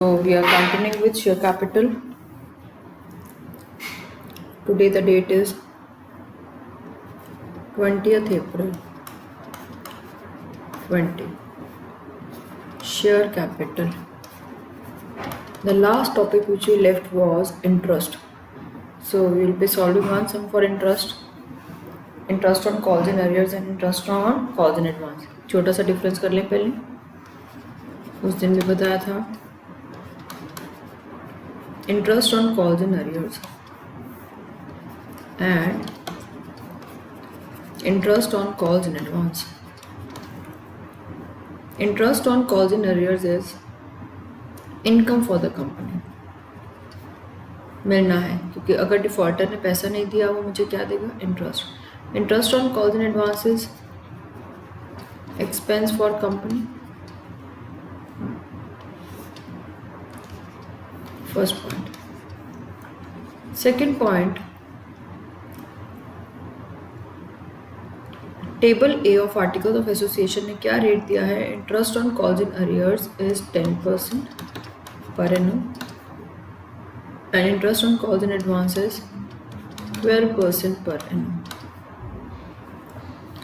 So we are continuing with share capital. Today the date is 20th April 20. Share capital. The last topic which we left was interest. So we will be solving one sum for interest. Interest on calls in arrears and interest on calls in advance. छोटा सा difference कर लें पहले. उस दिन भी बताया था. Interest on calls in arrears and interest on calls in advance. Interest on calls in arrears is income for the company. मिलना है क्योंकि अगर डिफॉल्टर ने पैसा नहीं दिया वो मुझे क्या देगा? Interest. Interest on calls in advance is expense for company. First point. Second point, table A of articles of association ने क्या रेट दिया है? Interest on calls in arrears is 10% per annum and interest on calls in advance is 12% per annum.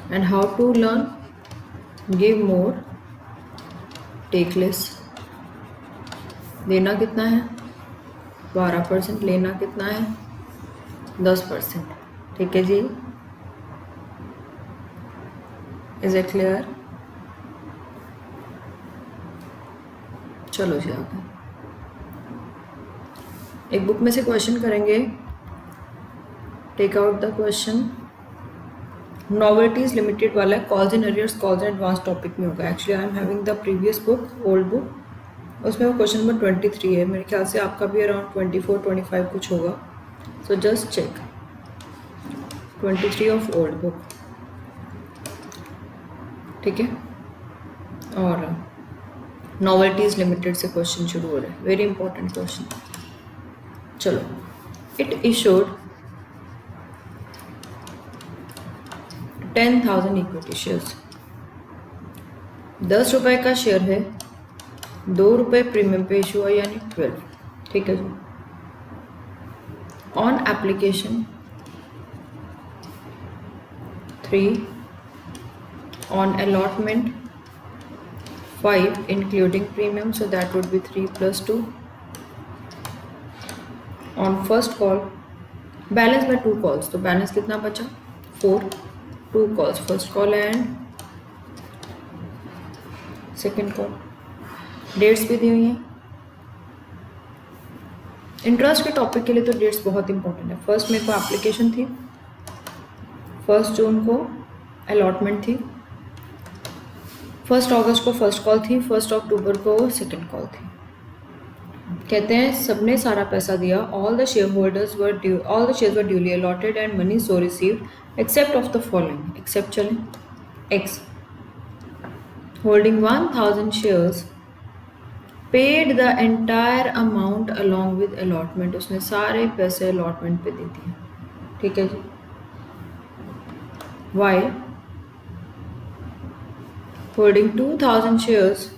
And how to learn? Give more, take less. देना कितना है? 12%. लेना कितना है? 10%. ठीक है जी? Is it clear? चलो जी आगे. एक बुक में से क्वेश्चन करेंगे. Take out the question. Novelties limited वाला है. Calls in arrears calls in advance topic में होगा. Actually I am having the previous book, old book. उसमें वो क्वेश्चन नंबर 23 है. मेरे ख्याल से आपका भी अराउंड 24-25 कुछ होगा. So just check 23 of old book. ठीक है. और नॉवेल्टीज लिमिटेड से क्वेश्चन शुरू हो रहे हैं. Very important question. चलो. It issued 10,000 equity shares. 10 रुपए का शेयर है. 2 रुपए प्रीमियम पे इशू है यानी 12. ठीक है जी. On application 3. On allotment 5 including premium, so that would be 3 + 2. On first call balance में 2 कॉल्स, तो बैलेंस कितना बचा? 4. 2 calls, first call and second call. Dates भी दी हुई हैं. इंटरेस्ट के टॉपिक के लिए तो डेट्स बहुत इंपॉर्टेंट है. फर्स्ट मेरे को एप्लीकेशन थी, 1 जून को अलॉटमेंट थी, 1 अगस्त को फर्स्ट कॉल थी, 1 अक्टूबर को सेकेंड कॉल थी. कहते हैं सबने सारा पैसा दिया. All the share holders were due, all the shares were duly allotted and money so received except of the following. Except चलें. X holding 1000 shares paid the entire amount along with allotment. उसने सारे पैसे allotment पे दे दिए. ठीक है जी. Y holding 2000 shares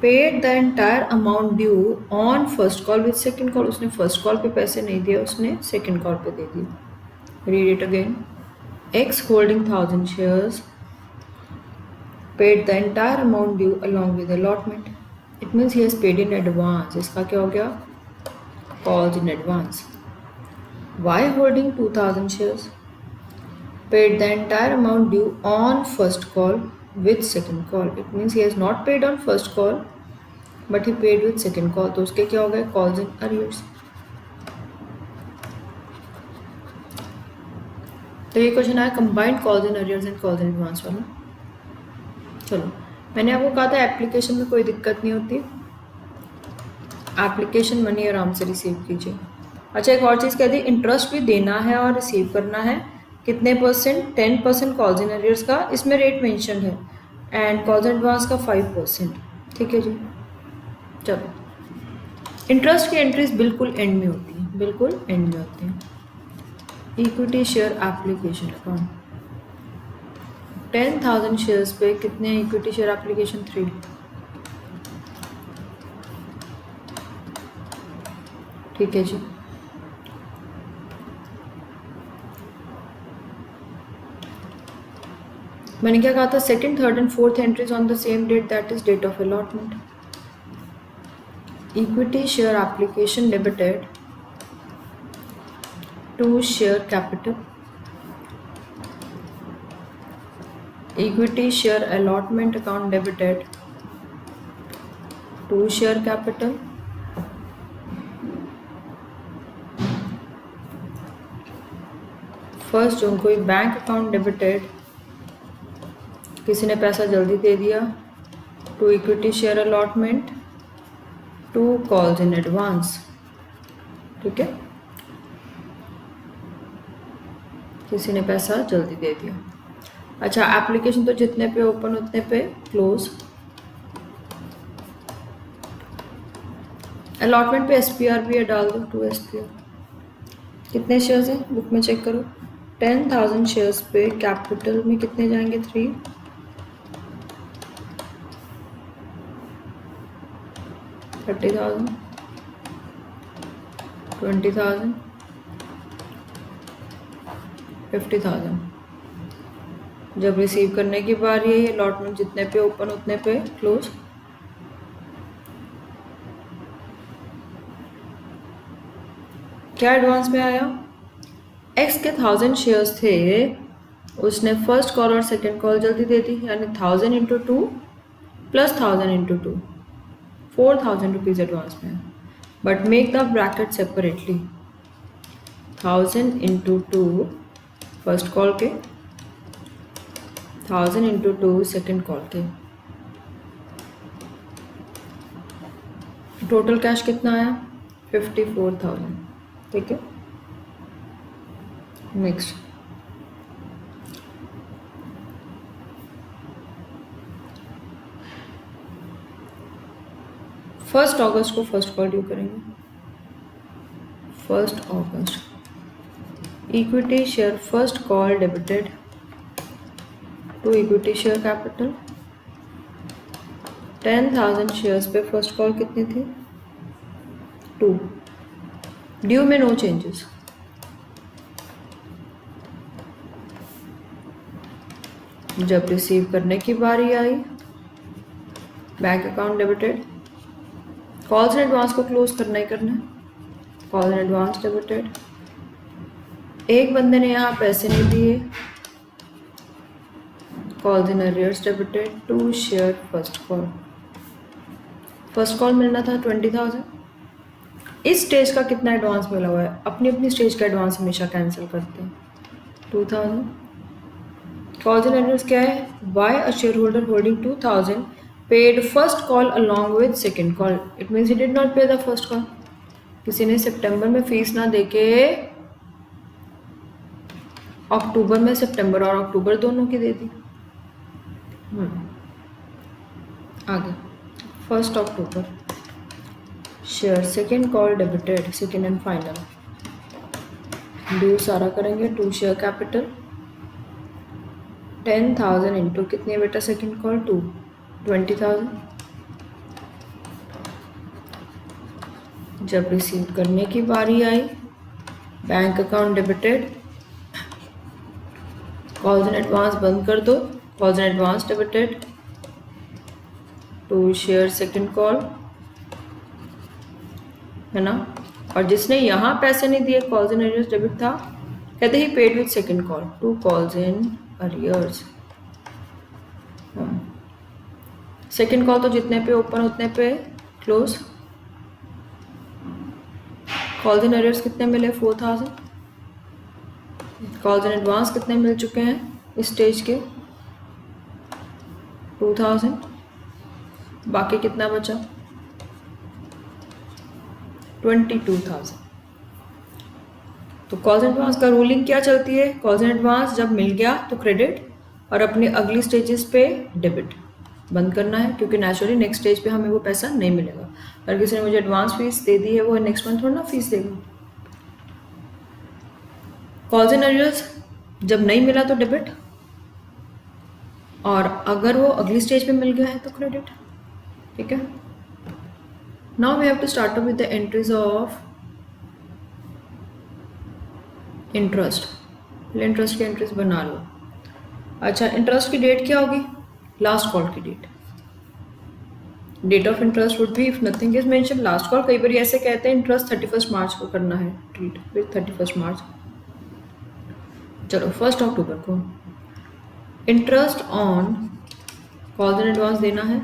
paid the entire amount due on first call with second call. उसने फर्स्ट कॉल पे पैसे नहीं दिए, उसने सेकेंड कॉल पे दे दिए. Read it again. X holding 1000 shares paid the entire amount due along with allotment. It means he has paid in advance. इसका क्या हो गया? Calls in advance. Y holding 2000 shares paid the entire amount due on first call with second call. It means he has not paid on first call but he paid with second call. तो उसके क्या हो गए? calls in arrears. तो ये question आया combined calls in arrears and calls in advance वाला. चलो, मैंने आपको कहा था एप्लीकेशन में कोई दिक्कत नहीं होती. एप्लीकेशन मनी आराम से रिसीव कीजिए. अच्छा, एक और चीज़ कह दी, इंटरेस्ट भी देना है और रिसीव करना है. कितने %? 10% कॉल्स इन अरियर्स का इसमें रेट मेंशन है एंड कॉल्स इन एडवांस का 5%. ठीक है जी. चलो, इंटरेस्ट की एंट्रीज बिल्कुल एंड में होती हैं, बिल्कुल एंड में होती हैं. Equity share application account 10,000 shares पे कितने इक्विटी शेयर एप्लीकेशन? 3. ठीक है जी। मैंने क्या कहा था, second, third and fourth entries on the same date, that is date of allotment. Equity share application debited to share capital. Equity share allotment account debited to share capital. First June को bank account debited, किसी ने पैसा जल्दी दे दिया, to equity share allotment, to calls in advance. ठीक है, किसी ने पैसा जल्दी दे दिया. अच्छा, एप्लीकेशन तो जितने पे ओपन उतने पे क्लोज. अलॉटमेंट पे एसपीआर भी है, डाल दो, टू एसपीआर. कितने शेयर्स हैं बुक में चेक करो. 10,000 शेयर्स पे कैपिटल में कितने जाएंगे, 3. 30,000, 20,000, 50,000. जब रिसीव करने की बारी है, अलॉटमेंट जितने पे ओपन उतने पे क्लोज. क्या एडवांस में आया, एक्स के 1000 शेयर्स थे, उसने फर्स्ट कॉल और सेकंड कॉल जल्दी दे दी, यानी 1000 into 2 plus 1000 into 2, 4,000 rupees advance में. But make the bracket separately. 1000 into 2 first call के, 1000 इंटू 2 सेकेंड कॉल के. टोटल कैश कितना आया, 54,000. ठीक है, नेक्स्ट. फर्स्ट अगस्त को फर्स्ट कॉल ड्यू करेंगे. 1 अगस्त, equity share first call debited to equity share capital. 10,000 shares पे फर्स्ट कॉल कितनी थी, 2. ड्यू में नो चेंजेस. जब रिसीव करने की बारी आई, bank account debited. Calls in advance को क्लोज करना ही करना है. Call in advance debited. एक बंदे ने यहाँ पैसे नहीं दिए, calls in arrears debited to share first call. First call मिलना था 20,000. इस स्टेज का कितना एडवांस मिला हुआ है, अपनी अपनी स्टेज का एडवांस हमेशा कैंसिल करते हैं. 2,000. कॉल्स इन अरियर्स क्या है, by a shareholder holding 2,000 paid first call along with second call. It means he did not pay the first call. किसी ने सितंबर में फीस ना देके अक्टूबर में सितंबर और अक्टूबर दोनों की दे दी. आगे 1 अक्टूबर, share second call debited, second and final. Due सारा करेंगे, टू शेयर कैपिटल. 10,000 इंटू कितनी है बेटा सेकेंड कॉल, 2, 20,000. जब रिसीव करने की बारी आई, bank account debited. Calls in advance बंद कर दो. Calls in advance debited to share second call, है ना. और जिसने यहाँ पैसे नहीं दिए, कॉल्स इन अरियर्स डेबिट था, कहते ही paid with second call, to calls in arrears. Second call तो जितने पे ओपन उतने पे क्लोज. कॉल्स इन अरियर्स कितने मिले, 4,000. कॉल्स इन एडवांस कितने मिल चुके हैं इस स्टेज के, 2,000. बाकी कितना बचा, 22,000. तो कॉल्स इन एडवांस का रूलिंग क्या चलती है, कॉल्स इन एडवांस जब मिल गया तो क्रेडिट, और अपनी अगली स्टेजेस पे डेबिट बंद करना है, क्योंकि नेचुरली नेक्स्ट स्टेज पे हमें वो पैसा नहीं मिलेगा. अगर किसी ने मुझे एडवांस फीस दे दी है, वो नेक्स्ट मंथ थोड़ा ना फीस देगा. कॉल्स इन अरियर्स जब नहीं मिला तो डेबिट, और अगर वो अगली स्टेज पे मिल गया है तो क्रेडिट. ठीक है. Now we have to start up with the entries of interest, पहले इंटरेस्ट की एंट्रीज बना लो। अच्छा, इंटरेस्ट की डेट क्या होगी? लास्ट कॉल की date. Date of interest would be if nothing is mention last call. कई बार ऐसे कहते हैं इंटरेस्ट 31 मार्च को करना है ट्रीट, फिर 31 मार्च। चलो 1 अक्टूबर को interest on calls in advance देना है।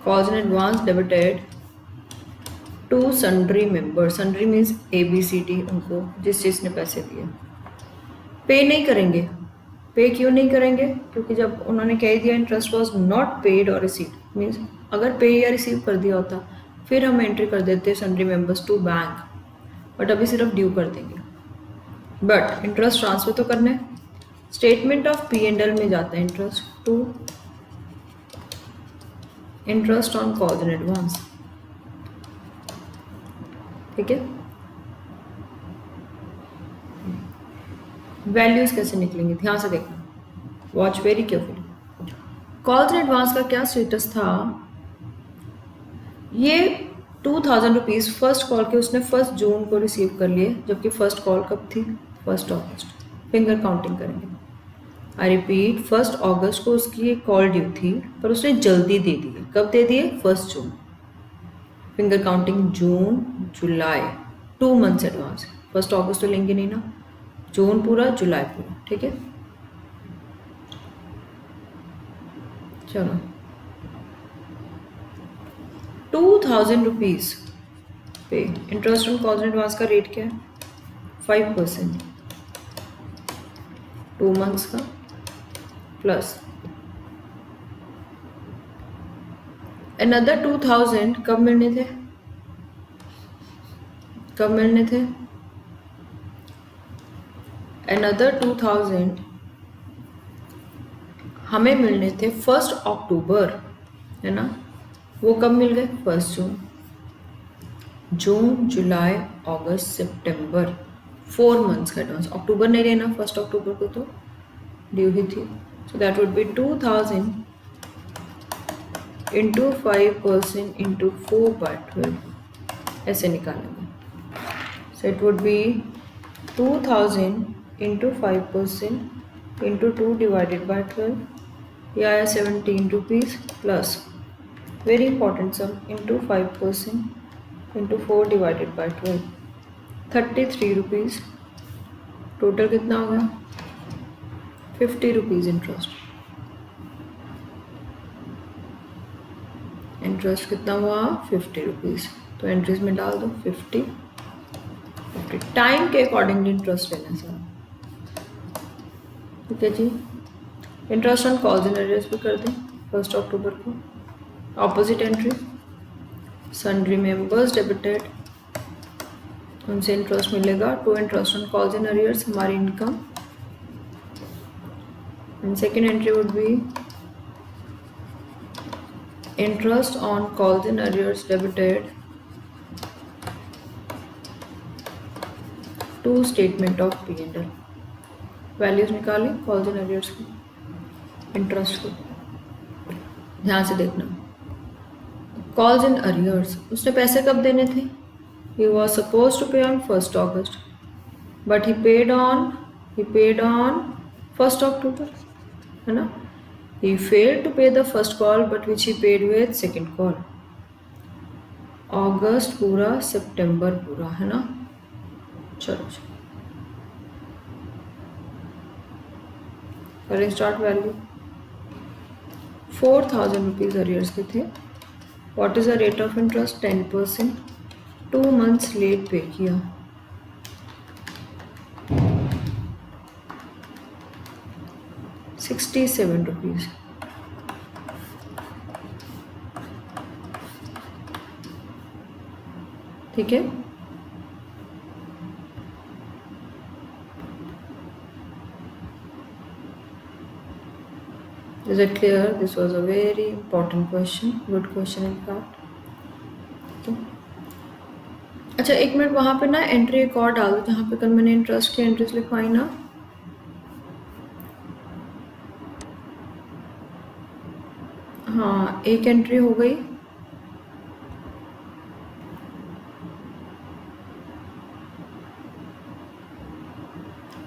Calls in advance debited to sundry member. Sundry means ABCD, उनको जिस चीज़ ने पैसे दिए। पे नहीं करेंगे। पे क्यों नहीं करेंगे? क्योंकि जब उन्होंने कह दिया इंटरेस्ट वॉज नॉट पेड और रिसीव, मीन्स अगर पे या रिसीव कर दिया होता फिर हम एंट्री कर देते sundry members to bank, but अभी सिर्फ ड्यू कर देंगे। बट इंटरेस्ट ट्रांसफर तो करना है। स्टेटमेंट ऑफ P&L में जाता है interest to interest on calls in advance. ठीक है, वैल्यूज कैसे निकलेंगे ध्यान से देखना, watch very carefully. Calls in advance का क्या स्टेटस था? ये 2000 रुपीज़ फर्स्ट कॉल के उसने 1 जून को रिसीव कर लिए, जबकि फर्स्ट कॉल कब थी? 1 अगस्त। फिंगर काउंटिंग करेंगे। आई रिपीट, 1 अगस्त को उसकी एक कॉल ड्यू थी पर उसने जल्दी दे दी। कब दे दिए? 1 जून। फिंगर काउंटिंग जून जुलाई, 2 मंथ्स एडवांस। 1 अगस्त तो लेंगे नहीं ना, जून पूरा जुलाई पूरा। ठीक है, चलो 2000 रुपीज़ पे interest on calls in advance का रेट क्या है? 5%, 2 मंथ्स का प्लस अनदर 2000 कब मिलने थे? कब मिलने थे? अनदर 2000 हमें मिलने थे 1 अक्टूबर, है ना? वो कब मिल गए? 1 जून। जून जुलाई अगस्त सितंबर, 4 मंथ्स का एडवांस। अक्टूबर नहीं लेना, 1 अक्टूबर को तो ड्यू ही थी। So that would be 2000 into 5% into 4/12, ऐसे निकालेंगे। So it would be 2000 into 5% into 2 divided by 12, ये आया 17 rupees plus very important sum into 5% into 4 divided by 12, 33 rupees. Total कितना हो गया? 50 रुपीज़ इंटरेस्ट। इंटरेस्ट कितना हुआ? 50 रुपीज़। तो एंट्रीज में डाल दो 50 50। टाइम के अकॉर्डिंगली इंटरेस्ट लेना सारा। ठीक है जी, interest on calls in arrears भी कर दें 1 अक्टूबर को। Opposite entry sundry members debited, उनसे इंटरेस्ट मिलेगा to interest on calls in arrears, हमारी income. And second entry would be interest on calls in arrears debited to statement of P&L। Values निकालें calls in arrears की, interest को। ध्यान से देखना, calls in arrears उसने पैसे कब देने थे? He was suppose to pay on 1 अगस्त, बट ही पेड ऑन 1 अक्टूबर, है ना? He failed to pay the first call but which he paid with second call. अगस्त पूरा, सितंबर पूरा, है ना? चलो करें स्टार्ट। वैल्यू 4000 रुपीज़ अरियर्स के थे। What is the rate of interest? 10%। 2 months late pay किया, ₹67। ठीक है, is it clear? This was a very important question, good question in fact. Okay. अच्छा एक मिनट, वहाँ पे ना एंट्री एक और डाल दो जहाँ पे कल मैंने इंटरेस्ट की एंट्रीज लिखवाई ना। हाँ, एक एंट्री हो गई।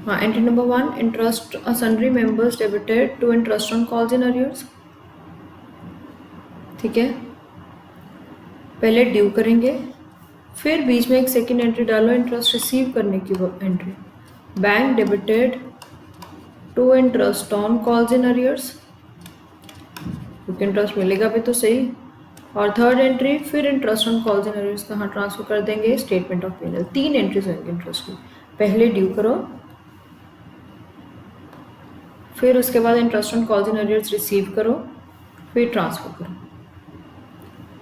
हाँ, entry number 1, interest sundry members debited to interest on calls in arrears. ठीक है, पहले ड्यू करेंगे, फिर बीच में एक सेकेंड एंट्री डालो इंटरेस्ट रिसीव करने की entry, bank debited to interest on calls in arrears, क्योंकि इंटरेस्ट मिलेगा भी तो सही। और थर्ड एंट्री फिर interest on calls in arrears कहाँ ट्रांसफर कर देंगे, स्टेटमेंट ऑफ P&L। 3 एंट्रीज होंगी इंटरेस्ट की, पहले ड्यू करो, फिर उसके बाद interest on calls in arrears receive करो, फिर ट्रांसफर करो।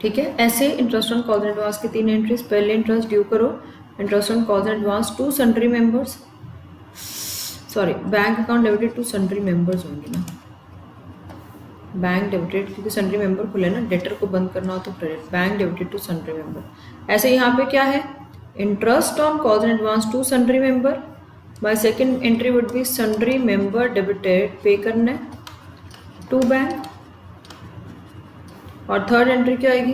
ठीक है, ऐसे interest on calls in advance की 3 एंट्रीज, पहले इंटरेस्ट ड्यू करो, interest on calls in advance to sundry members, sorry bank account debited to sundry members होंगे ना, बैंक डेबिटेड, क्योंकि सन्ड्री मेंबर खुले ना, डेटर को बंद करना हो तो credit, bank debited to sundry member. ऐसे यहाँ पे क्या है, interest on calls in advance to sundry member, by second entry would be sundry member debited pay करना है टू बैंक। और थर्ड एंट्री क्या आएगी,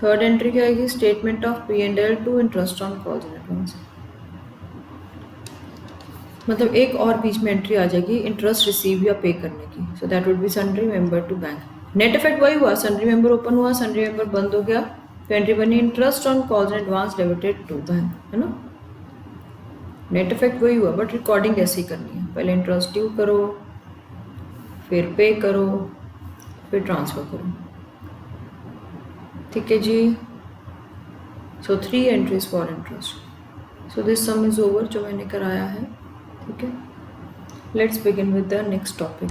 थर्ड एंट्री क्या आएगी, statement of P&L to interest on calls in advance. मतलब एक और बीच में एंट्री आ जाएगी इंटरेस्ट रिसीव या पे करने की, so that would be sundry member to bank. Net effect वही हुआ, सन्ड्री मेंबर ओपन हुआ, सन्ड्री मेंबर बंद हो गया, तो एंट्री बनी interest on calls in advance debited to bank, है ना। नेट इफेक्ट वही हुआ, बट रिकॉर्डिंग ऐसे ही करनी है, पहले इंटरेस्ट ड्यू करो, फिर पे करो, फिर ट्रांसफर करो। ठीक है जी, सो 3 entries for interest. So this some is over, जो मैंने कराया है। ठीक है, let's begin with the next topic.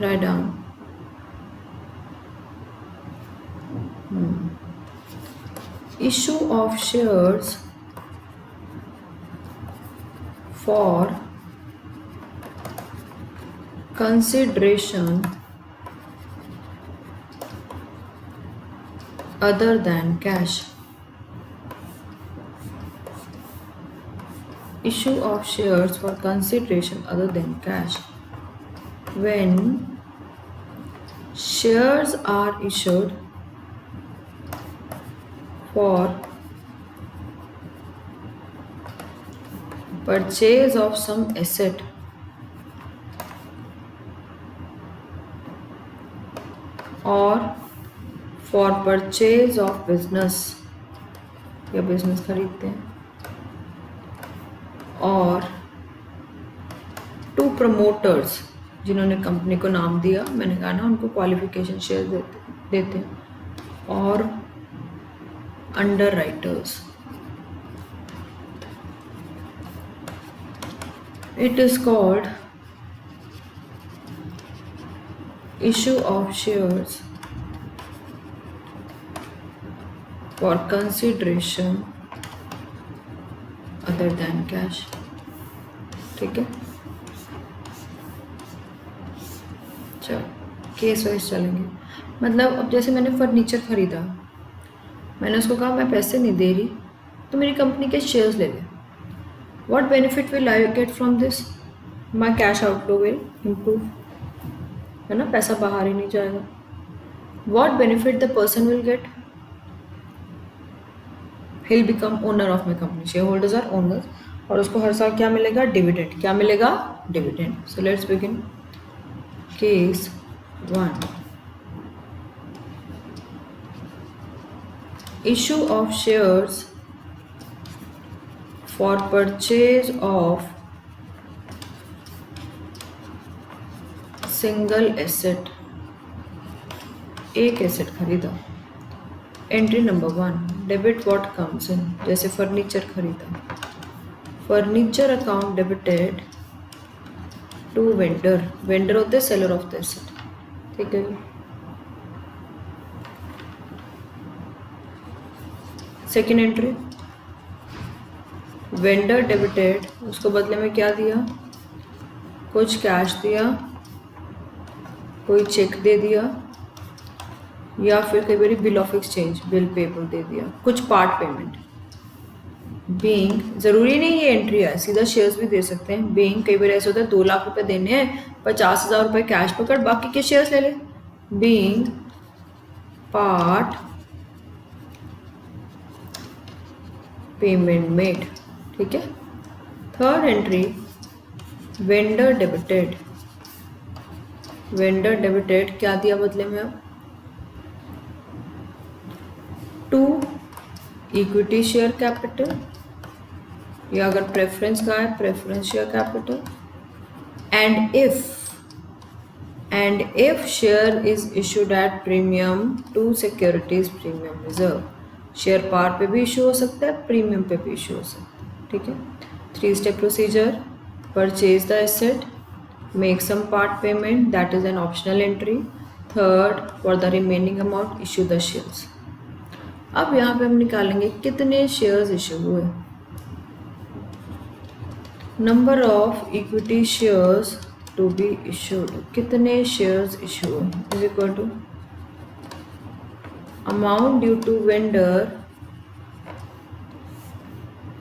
Write down issue of shares for consideration other than cash. Issue of shares for consideration other than cash. When shares are issued for purchase of some asset or for purchase of business, या business खरीदते हैं, और to promoters जिन्होंने company को नाम दिया, मैंने कहा ना उनको क्वालिफिकेशन शेयर देते हैं, और under writers. It is called issue of shares for consideration other than cash. ठीक है, चलो केस वाइज चलेंगे। मतलब अब जैसे मैंने फर्नीचर खरीदा, मैंने उसको कहा मैं पैसे नहीं दे रही, तो मेरी कंपनी के शेयर्स ले ले। What benefit will I get from this? My cash outflow will improve, है ना, पैसा बाहर ही नहीं जाएगा। What benefit the person will get? He'll become owner of my company. Shareholders are owners, और उसको हर साल क्या मिलेगा, डिविडेंड। क्या मिलेगा, dividend. So let's begin. Case 1. Issue of shares for purchase of single asset, एक एसेट खरीदा। Entry number 1, debit what comes in, जैसे फर्नीचर खरीदा, furniture account debited to vendor, vendor होते सेलर ऑफ द एसेट। ठीक है, second entry, vendor debited, उसको बदले में क्या दिया, कुछ कैश दिया, कोई चेक दे दिया, या फिर कई बार bill of exchange, bill payable दे दिया, कुछ पार्ट पेमेंट। बीइंग, जरूरी नहीं ये एंट्री है, सीधा शेयर्स भी दे सकते हैं। बीइंग, कई बार ऐसा होता है 2 लाख रुपए देने हैं, 50,000 रुपए कैश पकड़, बाकी के शेयर्स ले ले। बीइंग पार्ट पेमेंट मेड, ठीक है। Third entry vendor debited. Vendor debited क्या दिया बदले में अब? 2 इक्विटी शेयर कैपिटल, या अगर प्रेफरेंस का है preference share capital, and if share is issued at premium to securities premium reserve. Share par पे भी इशू हो सकता है, प्रीमियम पे भी इशू हो सकता है, ठीक है। 3 step procedure: purchase the asset, make some part payment, that is an optional entry. Third, for the remaining amount issue the shares. अब यहाँ पे हम निकालेंगे कितने शेयर्स इशू हुए। Number of equity shares to be issued, कितने shares issue हुए is equal to amount due to vendor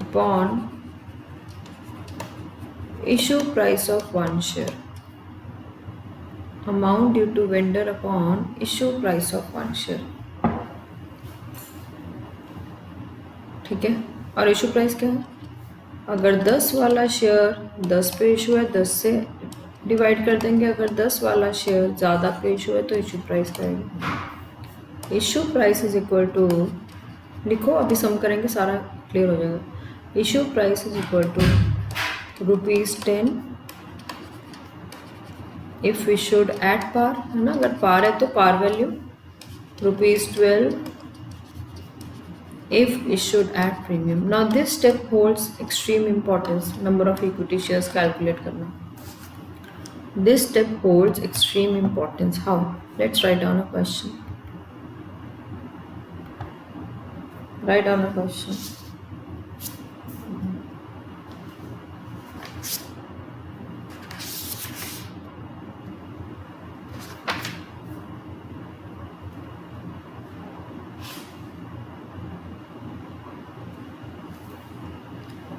upon issue price of 1 share. Amount due to vendor upon issue price of 1 share, ठीक है। और issue price क्या है? अगर 10 वाला share 10 पे इशू है, 10 से डिवाइड कर देंगे। अगर 10 वाला शेयर ज़्यादा पे इशू है तो इशू प्राइस क्या आएगी? Issue price is equal to, लिखो अभी सम करेंगे सारा क्लियर हो जाएगा। Issue price is equal to ₹10 if issued at par, है ना। अगर पार है तो par value ₹12 if issued at premium. Now this step holds extreme importance. Number of equity shares calculate करना. This step holds extreme importance. How? Let's write down a question. Write down a question.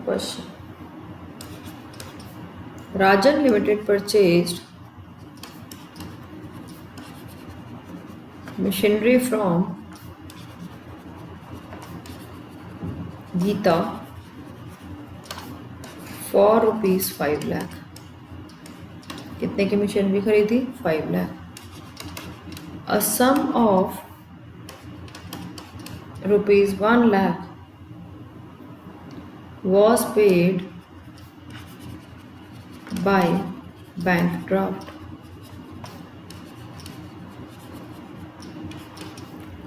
Question. Rajan Limited purchased machinery from Geeta for ₹5 lakh. कितने की machinery खरीदी? 5 lakh. A sum of ₹1 lakh was paid by bank draft.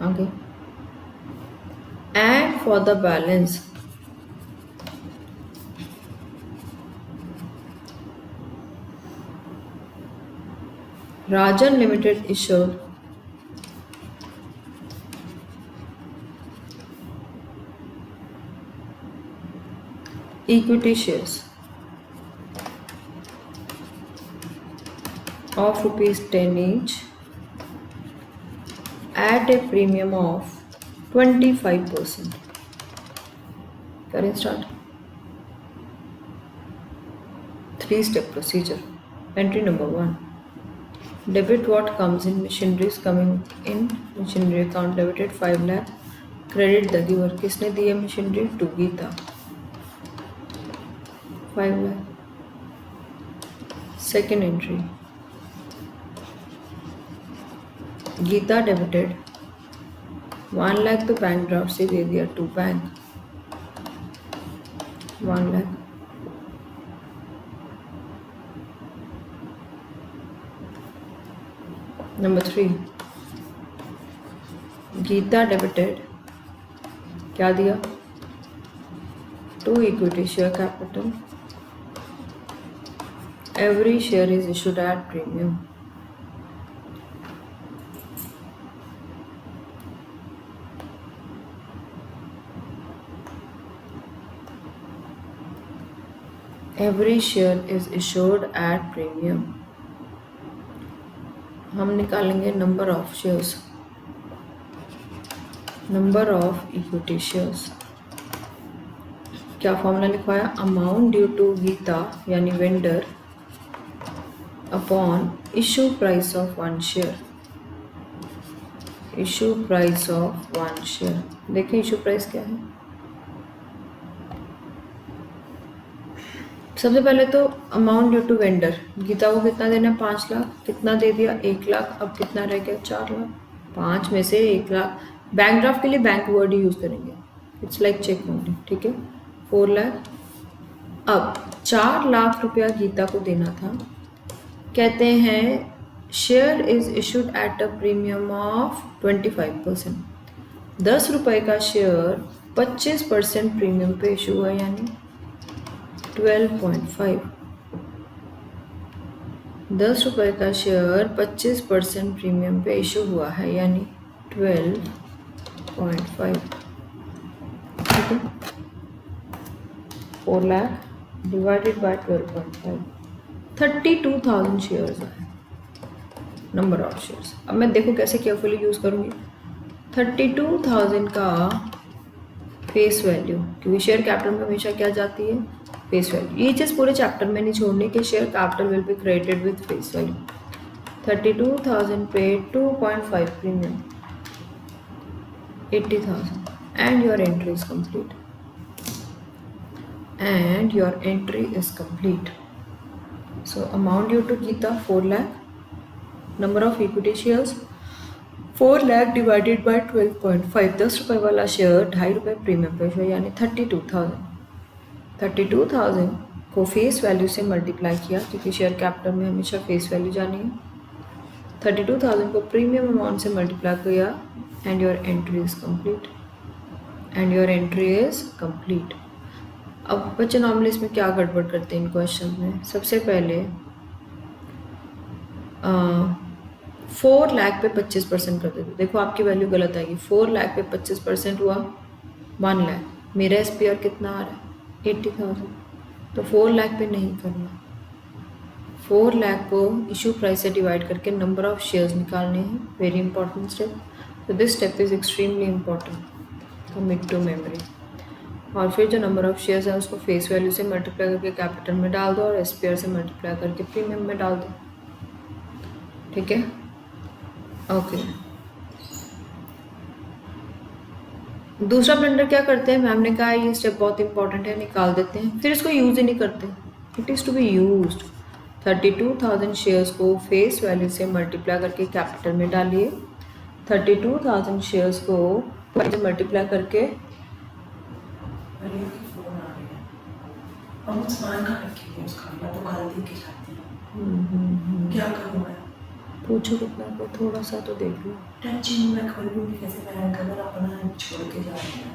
Okay. And for the balance, Rajan Limited issued equity shares of ₹10 each at a premium of 25%. Karen start. 3 step procedure. Entry number 1. Debit what comes in machinery is coming in machinery account, debited 5 lakh. Credit the giver. किसने दी है machinery? To Geeta. 5 lakh. Second entry. Geeta debited 1 lakh तो bank draft से दे दिया to bank 1 lakh. Number 3. Geeta debited क्या दिया? 2 equity share capital. Every share is issued at premium. Every share is issued at premium. हम निकालेंगे number of shares, number of equity shares. क्या formula लिखवाया? Amount due to Gita यानी vendor upon issue price of 1 share. Issue price of 1 share. देखिए issue price क्या है? सबसे पहले तो amount due to vendor, Gita को कितना देना है 5 लाख, कितना दे दिया 1 लाख, अब कितना रह गया 4 लाख, 5 में से 1 लाख। बैंक ड्राफ्ट के लिए बैंक वर्ड ही यूज़ करेंगे, इट्स लाइक चेक ओनली, ठीक है। 4 लाख। अब 4 लाख रुपया गीता को देना था, कहते हैं share is issued at a premium of 25%। 10 रुपये का शेयर 25% प्रीमियम पे इशू हुआ, यानी 12.5। 10 रुपये का शेयर 25% प्रीमियम पे इशू हुआ है, यानी 12.5, ठीक है। 4 लाख डिवाइडेड बाय 12.5, 32,000 शेयर्स आए, नंबर ऑफ शेयर्स। अब मैं देखो कैसे केयरफुली यूज़ करूँगी। 32,000 का फेस वैल्यू, क्योंकि शेयर कैपिटल में हमेशा क्या जाती है, फेस वैल्यू। ये चीज़ पूरे चैप्टर में नहीं छोड़नी कि share capital will be credited with face value. 32,000 पे 2.5 premium, 80,000, and your entry is complete, and your entry is complete. So amount due to Geeta 4 lakh, number of equity shares 4 lakh divided by 12.5, 10 रुपये वाला share 2.5 रुपये premium पे share, यानी 32,000। 32,000 को face value से multiply किया, क्योंकि शेयर कैपिटल में हमेशा फेस वैल्यू जानी है। 32,000 को प्रीमियम अमाउंट से मल्टीप्लाई किया, and your entry is complete, and your entry is complete. अब बच्चे नॉर्मली इसमें क्या गड़बड़ करते हैं इन क्वेश्चन में, सबसे पहले 4 लाख पे 25% कर देते। देखो आपकी वैल्यू गलत आएगी, 4 लाख पे 25% हुआ 1 लाख, मेरा SPR कितना आ रहा है 80,000, तो 4 लाख पे नहीं करना। 4 लाख को इशू प्राइस से डिवाइड करके नंबर ऑफ शेयर्स निकालने हैं, वेरी इंपॉर्टेंट स्टेप। तो this step is extremely important, commit to memory. और फिर जो नंबर ऑफ शेयर्स है उसको फेस वैल्यू से मल्टीप्लाई करके कैपिटल में डाल दो, और SPR से मल्टीप्लाई करके प्रीमियम में डाल दो, ठीक है। ओके, दूसरा ब्लेंडर क्या करते हैं, मैम ने कहा ये स्टेप बहुत इंपॉर्टेंट है, निकाल देते हैं, फिर इसको यूज ही नहीं करते। It is to be used. 32,000 shares को फेस वैल्यू से मल्टीप्लाई करके कैपिटल में डालिए, 32,000 शेयर्स को मल्टीप्लाई करके हम सामान खा रखेंगे उसका, या तो खा दे के जाते हैं। क्या करूँ मैं? पूछो कितना को, थोड़ा सा तो देख लो। टेंशन मैं खोल लूँगी कैसे, मैं अगर अपना छोड़ के जा रही हूँ।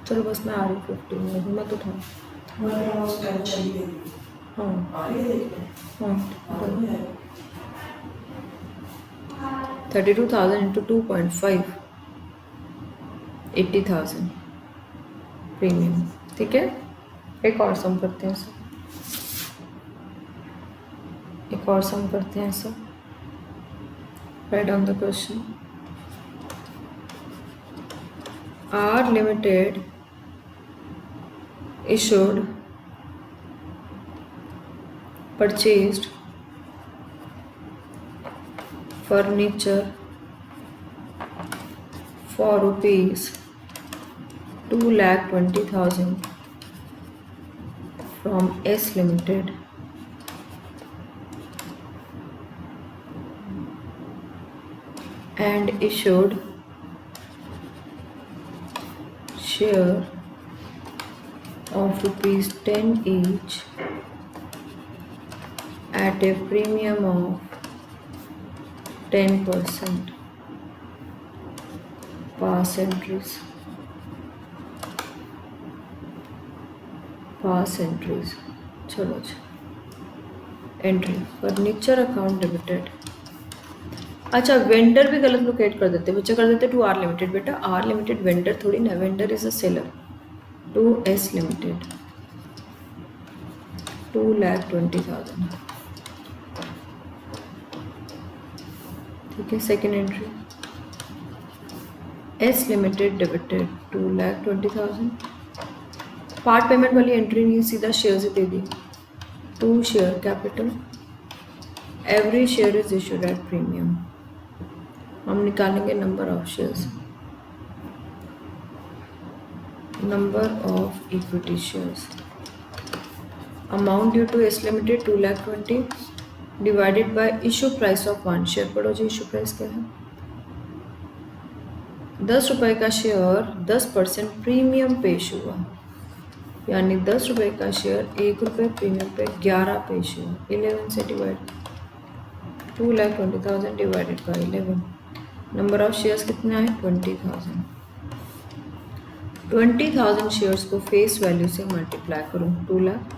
चलो बस मैं आ रही 15 मिनट में, तो उठाऊँ। मैं उस टाइम चली गई। हाँ आ रही है देखने। हाँ, 32,000 इंटू 2.5, 80,000 प्रीमियम, ठीक है। एक और सम करते हैं सर, एक और सम करते हैं sir. Write down the question. R limited issued purchased furniture for rupees 2,20,000 from S Limited and issued share of rupees 10 each at a premium of 10%. Pass entries. Pass entries. चलो entry furniture account debited. अच्छा, vendor भी गलत locate कर देते, बच्चे कर देते to R limited. बेटा आर लिमिटेड वेंडर थोड़ी ना, vendor is a seller. To S limited 2,20,000, ठीक है। Second entry S limited debited 2,20,000। Part payment वाली एंट्री नहीं, सीधा शेयर से दे दी। 2 share capital, every share is issued at premium. हम निकालेंगे number of shares, number of equity shares, amount due to S limited 2,20,000 divided by issue price of 1 share. पढ़ो जी इशू प्राइस क्या है। 10 रुपये का शेयर 10% प्रीमियम पेश हुआ, यानी 10 रुपये का शेयर 1 रुपये प्रीमियम पे 11 पेश हुआ। 11 से divide 2,20,000 divided by 11। Number of shares कितने आए 20,000। 20,000 शेयर्स को फेस वैल्यू से मल्टीप्लाई करो 2 लाख।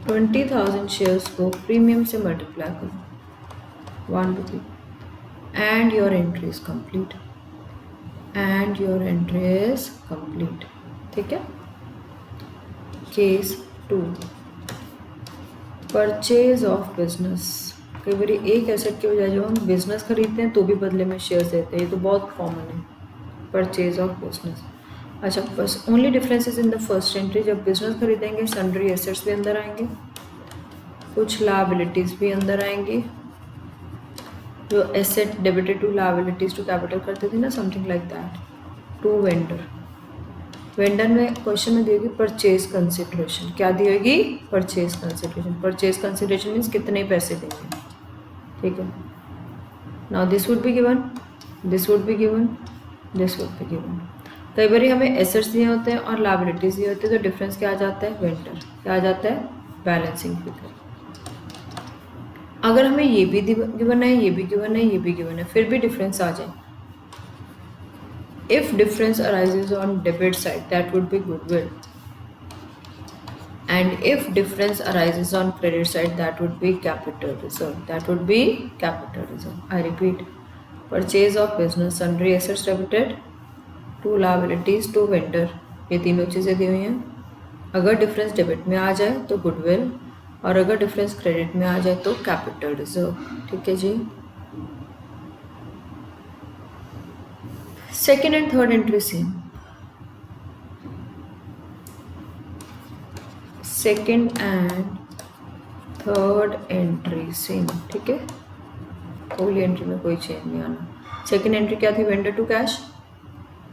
20,000 शेयर्स को प्रीमियम से मल्टीप्लाई करो 1 rupee. And your entry is complete. And your entry is complete. ठीक है। Case 2, purchase of business. कई बार एक एसेट के बजाय जब हम बिजनेस खरीदते हैं तो भी बदले में शेयर्स देते हैं, ये तो बहुत कॉमन है। Purchase of business. अच्छा, बस only difference is in the first entry. जब बिजनेस खरीदेंगे सन्ड्री एसेट्स भी अंदर आएंगे, कुछ लायबिलिटीज भी अंदर आएंगी। जो asset debited to liabilities to capital करते थे ना, something like that. To vendor. Vendor में क्वेश्चन में देगी परचेज कंसिडरेशन। क्या दी होगी purchase consideration. Purchase consideration means कितने पैसे देंगे। ठीक है। Now this would be given, this would be given, this would be given. कई बार हमें एसेट्स दिए होते हैं और लायबिलिटीज दिए होते हैं, तो डिफरेंस क्या आ जाता है वेंडर। क्या आ जाता है बैलेंसिंग फिगर। अगर हमें ये भी गिवन है, ये भी गिवन है, ये भी गिवन है, फिर भी डिफरेंस आ जाए। If difference arises on debit side, that would be goodwill. And if difference arises on credit side, that would be capital reserve. That would be capital reserve. I repeat, purchase of business, sundry assets debited, to liabilities, to vendor. ये तीनों चीज़ें दी हुई हैं। अगर difference debit में आ जाए तो goodwill, और अगर डिफरेंस क्रेडिट में आ जाए तो कैपिटल रिजर्व। ठीक है जी। Second and third entry same. Second and third entry same. ठीक है। पहली एंट्री में कोई चेंज नहीं आना। सेकेंड एंट्री क्या थी vendor to cash.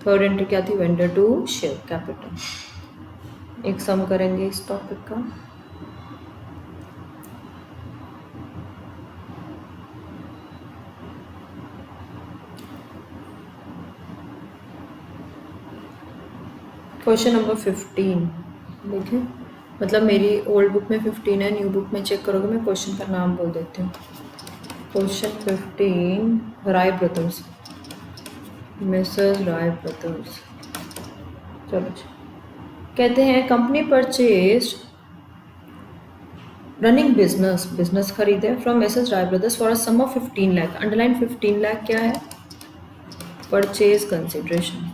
Third entry क्या थी वेंडर टू शेयर कैपिटल। एक सम करेंगे इस टॉपिक का। क्वेश्चन नंबर 15 देखिए, मतलब मेरी ओल्ड बुक में 15 है, न्यू बुक में चेक करोगे मैं क्वेश्चन का नाम बोल देती हूँ। Question 15 Rai brothers, Mrs Rai brothers. चलो कहते हैं company purchase running business, business खरीदे from Mrs Rai brothers for a sum of 15 lakh. Underline 15 lakh क्या है परचेज कंसिडरेशन।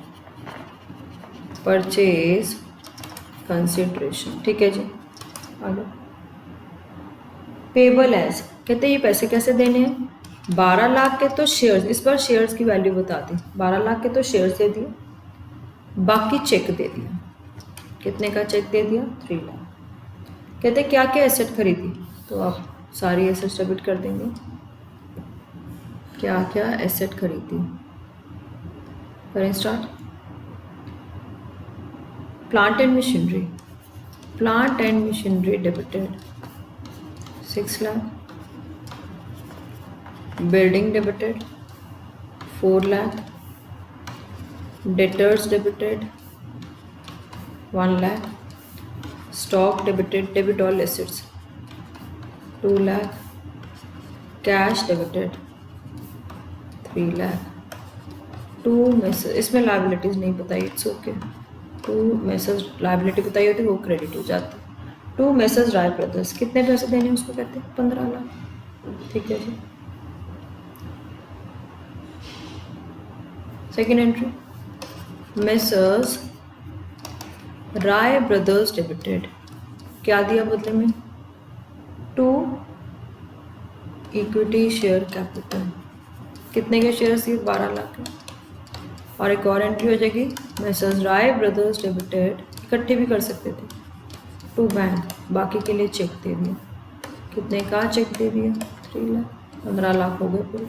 Purchase consideration. ठीक है जी। आगे पेबल एज, कहते हैं ये पैसे कैसे देने हैं। 12 लाख के तो शेयर्स, इस बार शेयर्स की वैल्यू बता दी। 12 लाख के तो शेयर्स दे दिए, बाकी चेक दे दिया। कितने का चेक दे दिया 3 लाख। कहते हैं क्या क्या एसेट खरीदी, तो आप सारी एसेट डेबिट कर देंगे। क्या क्या एसेट खरीदी करें start. Plant and machinery, plant and machinery debited 6 lakh. Building debited 4 lakh. Debtors debited 1 lakh. Stock debited, debit all assets 2 lakh. Cash debited 3 lakh. 2 message, इसमें लायबिलिटीज नहीं बताई, इट्स ओके। 2 मैसेज लायबिलिटी बताई होती वो क्रेडिट हो जाती। 2 मैसेज राय ब्रदर्स, कितने पैसे देने उसको कहते हैं 15 लाख। ठीक है जी। सेकेंड एंट्री मैसेज राय ब्रदर्स डेबिटेड, क्या दिया बदले में 2 इक्विटी शेयर कैपिटल। कितने के शेयर्स दिए 12 लाख के। और एक और एंट्री हो जाएगी मैसेज राय ब्रदर्स डेबिटेड, इकट्ठे भी कर सकते थे, 2 बैंक, बाकी के लिए चेक दे दिया। कितने का चेक दे दिया 3 लाख। 15 लाख हो गए पूरे।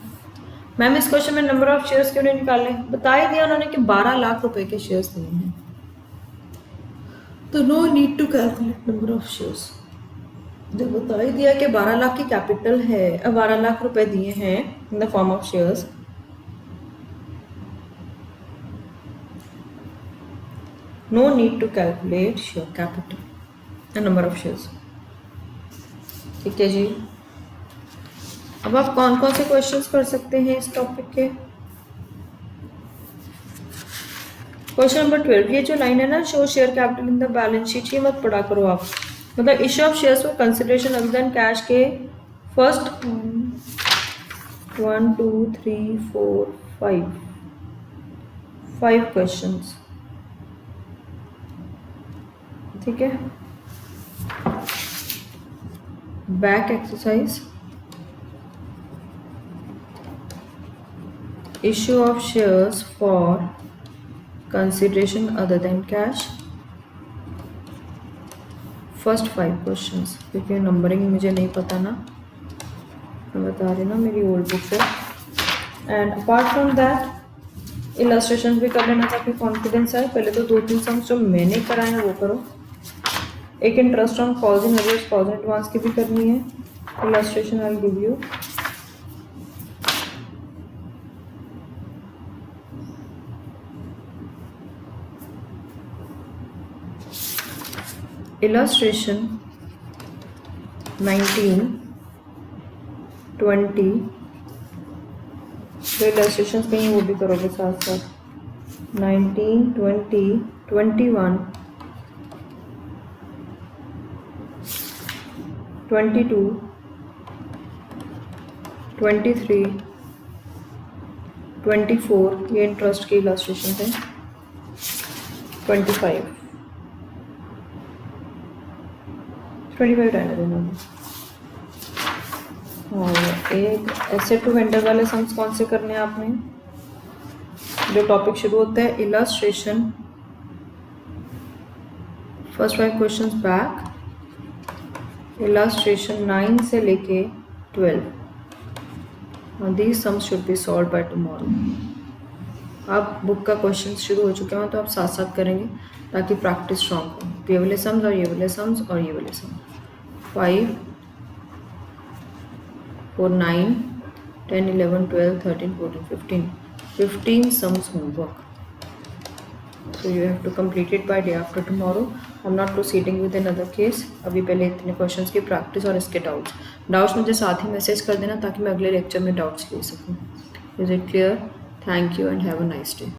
मैम इस क्वेश्चन में नंबर ऑफ शेयर्स क्यों नहीं निकाले, बता ही दिया उन्होंने कि 12 लाख रुपए के शेयर्स दिए हैं। तो no need to calculate number of shares. जब बता ही दिया कि 12 लाख की कैपिटल है, 12 लाख रुपए दिए हैं in the form of shares, no need to calculate share capital number of shares. ठीक है जी। अब आप कौन कौन से क्वेश्चंस कर सकते हैं इस टॉपिक के? क्वेश्चन नंबर 12, ये जो लाइन है ना, show share capital in the balance sheet, ये मत पढ़ा करो आप। मतलब issue of shares for consideration other than cash के फर्स्ट 1 2 3 4 5 क्वेश्चंस। ठीक है। Back exercise, issue of shares for consideration other than cash, first 5 questions. क्योंकि नंबरिंग मुझे नहीं पता ना, मैं बता रही ना मेरी ओल्ड बुक है। And apart from that illustration भी कर लेना ताकि कॉन्फिडेंस आए। पहले तो 2-3 सम्स जो मैंने कराए हैं वो करो। एक interest on calls in others, calls in advance की भी करनी है। Illustration I give you. Illustration 19, 20, जो इलस्ट्रेशन कहीं वो भी करोगे साथ साथ। 19, 20, 21, 22, 23, 24, ये इंटरेस्ट की इलस्ट्रेशन है। 25 रहने देना। और एक एसेट टू वेंडर वाले सम्स कौन से करने हैं आपने? जो टॉपिक शुरू होता है illustration, first 5 questions back, illustration 9 से लेके 12। These sums should be solve by tomorrow. अब बुक का क्वेश्चन शुरू हो चुके हैं तो आप साथ साथ करेंगे ताकि प्रैक्टिस स्ट्रॉन्ग हो। ये वाले सम्स और ये वाले सम्स और ये वाले sums. 5 4 9 10 11 12 13 14 15 sums homework. So you have to complete it by day after tomorrow. I'm not proceeding with another case. अभी पहले इतने क्वेश्चंस की प्रैक्टिस और इसके डाउट्स मुझे साथ ही मैसेज कर देना ताकि मैं अगले लेक्चर में डाउट्स ले सकूँ। Is it clear? Thank you and have a nice day.